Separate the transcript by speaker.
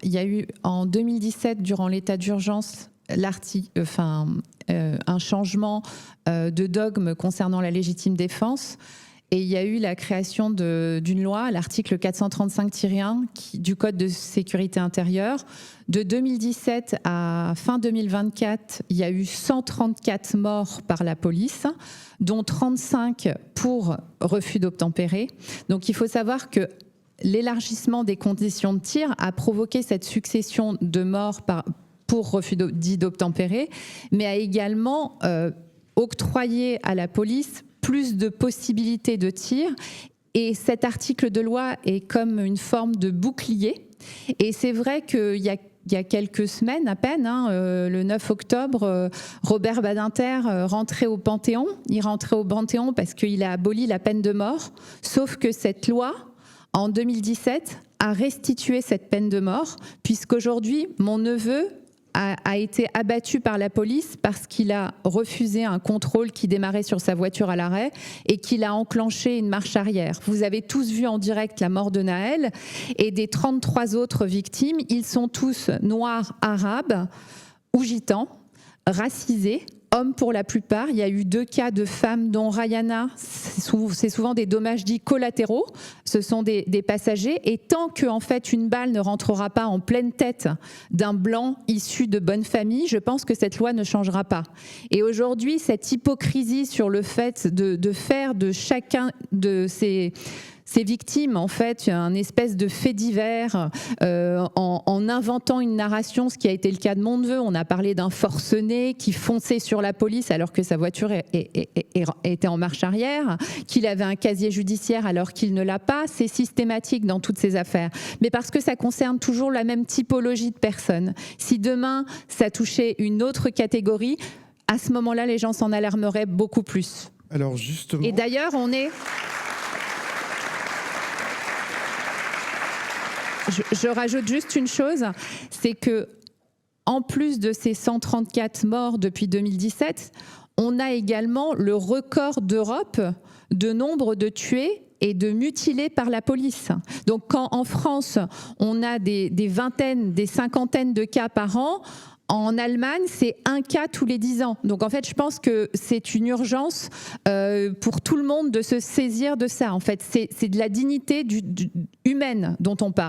Speaker 1: il y a eu en 2017, durant l'état d'urgence, un changement de dogme concernant la légitime défense. Et il y a eu la création d'une loi, l'article 435-1 du Code de sécurité intérieure. De 2017 à fin 2024, il y a eu 134 morts par la police, dont 35 pour refus d'obtempérer. Donc il faut savoir que l'élargissement des conditions de tir a provoqué cette succession de morts pour refus dit d'obtempérer, mais a également octroyé à la police plus de possibilités de tir. Et cet article de loi est comme une forme de bouclier. Et c'est vrai qu'il y a quelques semaines à peine, le 9 octobre, Robert Badinter rentrait au Panthéon. Il rentrait au Panthéon parce qu'il a aboli la peine de mort. Sauf que cette loi, en 2017, a restitué cette peine de mort, puisqu'aujourd'hui, mon neveu a été abattu par la police parce qu'il a refusé un contrôle qui démarrait sur sa voiture à l'arrêt et qu'il a enclenché une marche arrière. Vous avez tous vu en direct la mort de Naël et des 33 autres victimes. Ils sont tous noirs, arabes ou gitans, racisés, hommes pour la plupart. Il y a eu 2 cas de femmes, dont Rayana. C'est souvent des dommages dits collatéraux. Ce sont des passagers. Et tant que, en fait, une balle ne rentrera pas en pleine tête d'un blanc issu de bonne famille, je pense que cette loi ne changera pas. Et aujourd'hui, cette hypocrisie sur le fait de faire de chacun de ces victimes, en fait, un espèce de fait divers en inventant une narration, ce qui a été le cas de mon neveu. On a parlé d'un forcené qui fonçait sur la police alors que sa voiture était en marche arrière, qu'il avait un casier judiciaire alors qu'il ne l'a pas. C'est systématique dans toutes ces affaires. Mais parce que ça concerne toujours la même typologie de personnes. Si demain, ça touchait une autre catégorie, à ce moment-là, les gens s'en alarmeraient beaucoup plus.
Speaker 2: Alors justement...
Speaker 1: Et d'ailleurs, Je rajoute juste une chose, c'est que en plus de ces 134 morts depuis 2017, on a également le record d'Europe de nombre de tués et de mutilés par la police. Donc quand en France, on a des vingtaines, des cinquantaines de cas par an, en Allemagne, c'est 1 cas tous les 10 ans. Donc en fait, je pense que c'est une urgence pour tout le monde de se saisir de ça. En fait, c'est de la dignité humaine dont on parle.